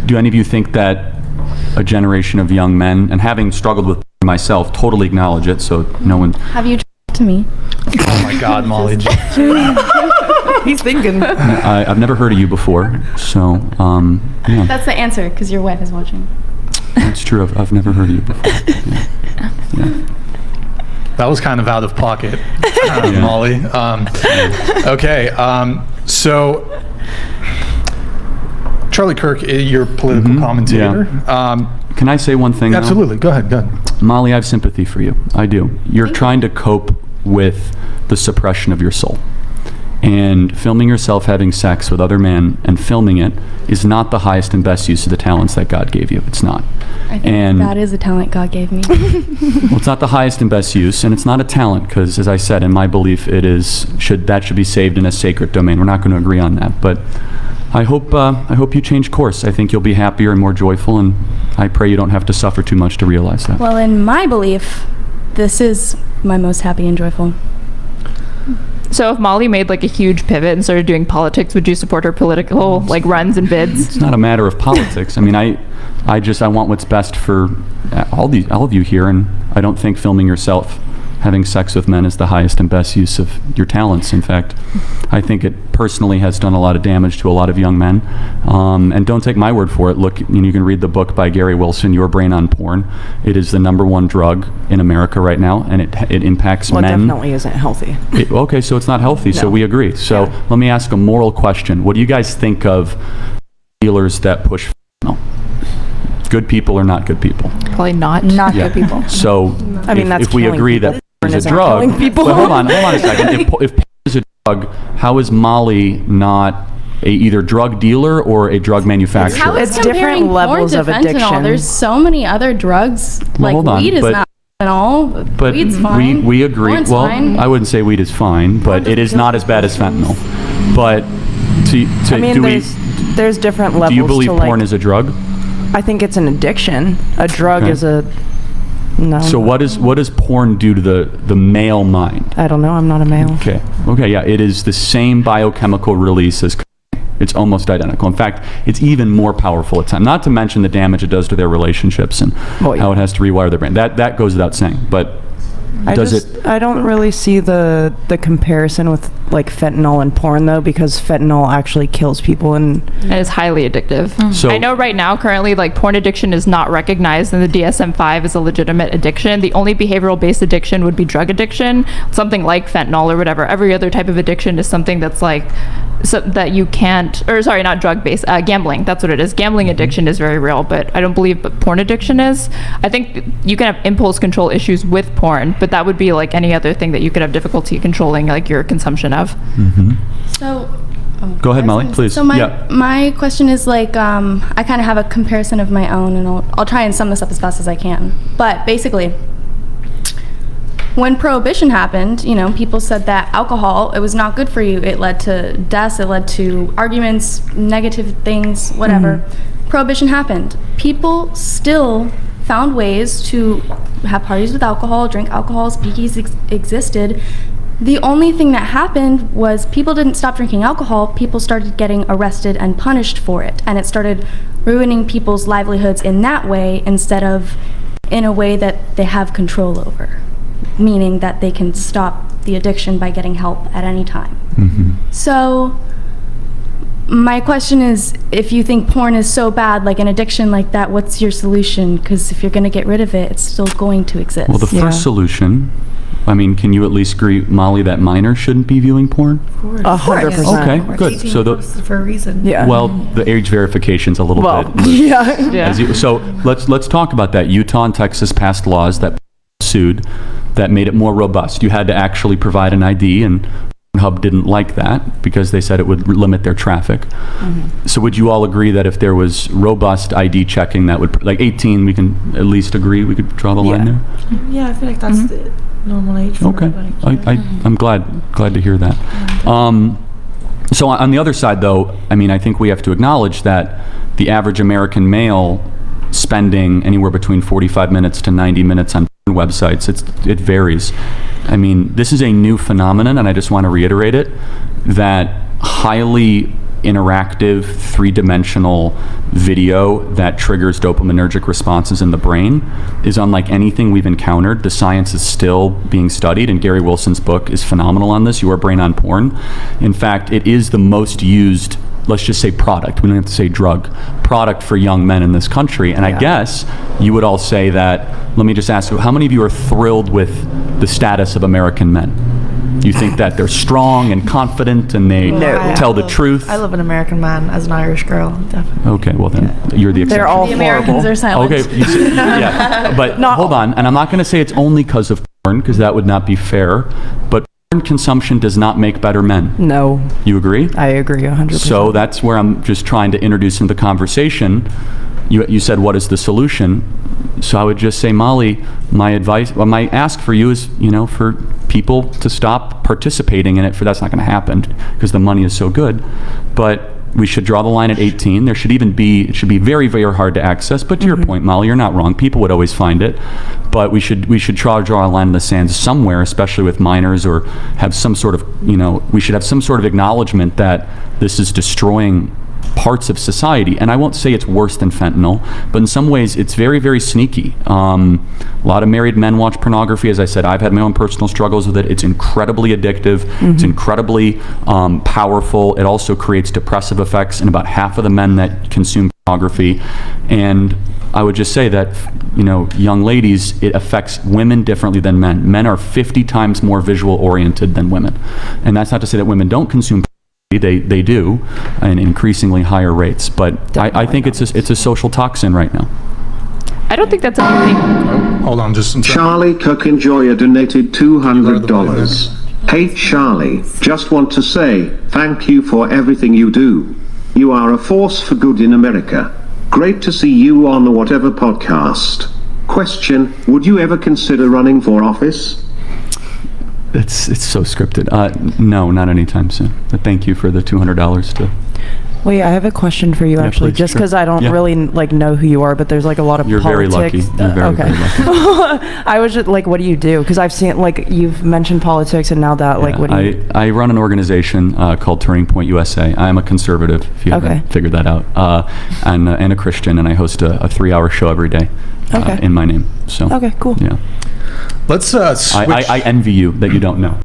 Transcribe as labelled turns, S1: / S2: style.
S1: do any of you think that a generation of young men, and having struggled with myself, totally acknowledge it, so no one...
S2: Have you talked to me?
S3: Oh my God, Molly.
S4: He's thinking.
S1: I've never heard of you before, so, yeah.
S2: That's the answer, because your wife is watching.
S1: It's true, I've never heard of you before. Yeah.
S3: That was kind of out of pocket, Molly. Okay, so Charlie Kirk, you're a political commentator.
S1: Yeah. Can I say one thing now?
S3: Absolutely, go ahead.
S1: Molly, I have sympathy for you. I do. You're trying to cope with the suppression of your soul. And filming yourself having sex with other men and filming it is not the highest and best use of the talents that God gave you. It's not.
S2: I think that is a talent God gave me.
S1: Well, it's not the highest and best use, and it's not a talent because, as I said, in my belief, that should be saved in a sacred domain. We're not going to agree on that, but I hope you change course. I think you'll be happier and more joyful, and I pray you don't have to suffer too much to realize that.
S2: Well, in my belief, this is my most happy and joyful.
S5: So if Molly made like a huge pivot and started doing politics, would you support her political like runs and bids?
S1: It's not a matter of politics. I mean, I want what's best for all of you here, and I don't think filming yourself having sex with men is the highest and best use of your talents. In fact, I think it personally has done a lot of damage to a lot of young men. And don't take my word for it. Look, you can read the book by Gary Wilson, Your Brain on Porn. It is the #1 drug in America right now, and it impacts men.
S4: Well, it definitely isn't healthy.
S1: Okay, so it's not healthy, so we agree. So let me ask a moral question. What do you guys think of dealers that push fentanyl? Good people or not good people?
S5: Probably not
S2: Good people.
S1: So
S4: I mean, that's
S1: if we
S4: killing
S1: agree
S4: people.
S1: that porn is a drug, but hold on a second. If porn is a drug, how is Molly not a either drug dealer or a drug manufacturer?
S2: How is
S4: It's different
S2: comparing
S4: levels
S2: porn
S4: of
S2: to fentanyl?
S4: addiction.
S2: There's so many other drugs. Like
S1: hold on,
S2: weed is
S1: but-
S2: not fentanyl.
S1: But
S2: Weed's fine.
S1: we agree.
S2: Porn's
S1: Well,
S2: fine.
S1: I wouldn't say weed is fine, but it is not as bad as fentanyl. But
S4: I mean, there's different levels.
S1: do you believe
S4: to, like,
S1: porn is a drug?
S4: I think it's an addiction. A drug
S1: Okay.
S4: is a no.
S1: So what does porn do to the male mind?
S4: I don't know. I'm not a male.
S1: Okay, yeah, it is the same biochemical release as cocaine. It's almost identical. In fact, it's even more powerful at times. Not to mention the damage it does to their relationships and how it has to rewire their brain. That goes without saying. But
S4: I don't really see the comparison with like fentanyl and porn though, because fentanyl actually kills people and
S5: is highly addictive.
S1: So
S5: I know right now currently like porn addiction is not recognized in the DSM-5 as a legitimate addiction. The only behavioral based addiction would be drug addiction, something like fentanyl or whatever. Every other type of addiction is something that's like so that you can't, or sorry, not drug based, gambling, that's what it is. Gambling addiction is very real, but I don't believe porn addiction is. I think you can have impulse control issues with porn, but that would be like any other thing that you could have difficulty controlling like your consumption of.
S2: So
S1: go ahead, Molly, please.
S2: So my question is like, I kind of have a comparison of my own, and I'll try and sum this up as fast as I can. But basically, when Prohibition happened, people said that alcohol, it was not good for you. It led to deaths, it led to arguments, negative things, whatever. Prohibition happened. People still found ways to have parties with alcohol, drink alcohol, speakeasies existed. The only thing that happened was people didn't stop drinking alcohol, people started getting arrested and punished for it. And it started ruining people's livelihoods in that way instead of in a way that they have control over. Meaning that they can stop the addiction by getting help at any time. So my question is, if you think porn is so bad, like an addiction like that, what's your solution? Because if you're going to get rid of it, it's still going to exist.
S1: Well, the first solution, I mean, can you at least agree, Molly, that minors shouldn't be viewing porn?
S4: 100%.
S1: Okay, good. So
S6: for a reason.
S4: Yeah.
S1: well, the age verification's a little bit.
S4: Yeah.
S1: So let's talk about that. Utah and Texas passed laws that sued that made it more robust. You had to actually provide an ID, and Hub didn't like that because they said it would limit their traffic. So would you all agree that if there was robust ID checking, that would, like 18, we can at least agree we could draw the line there?
S6: Yeah, I feel like that's the normal age for everybody.
S1: I'm glad to hear that. So on the other side, though, I mean, I think we have to acknowledge that the average American male spending anywhere between 45 minutes to 90 minutes on websites, it varies. I mean, this is a new phenomenon, and I just want to reiterate it, that highly interactive, three-dimensional video that triggers dopaminergic responses in the brain is unlike anything we've encountered. The science is still being studied, and Gary Wilson's book is phenomenal on this, Your Brain on Porn. In fact, it is the most used, let's just say product, we don't have to say drug, product for young men in this country. And I guess you would all say that, let me just ask you, how many of you are thrilled with the status of American men? You think that they're strong and confident and they tell the truth?
S6: I love an American man as an Irish girl, definitely.
S1: Okay, well then, you're the exception.
S4: They're all
S2: The Americans
S4: horrible.
S2: are silent.
S1: Okay, you see, yeah, but hold on, and I'm not going to say it's only because of porn, because that would not be fair, but porn consumption does not make better men.
S4: No,
S1: You agree?
S4: I agree 100%.
S1: So that's where I'm just trying to introduce into the conversation. You said, what is the solution? So I would just say, Molly, my advice, well, my ask for you is, for people to stop participating in it, for that's not going to happen because the money is so good. But we should draw the line at 18. There should even be, it should be very, very hard to access. But to your point, Molly, you're not wrong. People would always find it. But we should draw a line in the sand somewhere, especially with minors, or have some sort of, we should have some sort of acknowledgement that this is destroying parts of society. And I won't say it's worse than fentanyl, but in some ways it's very, very sneaky. A lot of married men watch pornography. As I said, I've had my own personal struggles with it. It's incredibly addictive. It's incredibly powerful. It also creates depressive effects in about half of the men that consume pornography. And I would just say that, young ladies, it affects women differently than men. Men are 50 times more visual oriented than women. And that's not to say that women don't consume pornography. They do, in increasingly higher rates. But I think it's a social toxin right now.
S5: I don't think that's anything.
S3: Hold on, just
S7: Charlie Kirk Enjoyer donated $200. Hey Charlie, just want to say, thank you for everything you do. You are a force for good in America. Great to see you on whatever podcast. Question, would you ever consider running for office?
S1: It's so scripted. No, not anytime soon. But thank you for the $200 to...
S4: Wait, I have a question for you, actually,
S1: please,
S4: just
S1: sure.
S4: because I don't really know who you are, but there's a lot of
S1: You're very
S4: politics.
S1: lucky. You're very,
S4: okay.
S1: very lucky.
S4: I was just what do you do? Because I've seen you've mentioned politics, and now that what do you?
S1: I run an organization called Turning Point USA. I am a conservative, if you haven't figured that out, and a Christian, and I host a 3-hour show every day in my name. So
S4: Okay, cool.
S1: Yeah.
S3: let's switch.
S1: I envy you that you don't know.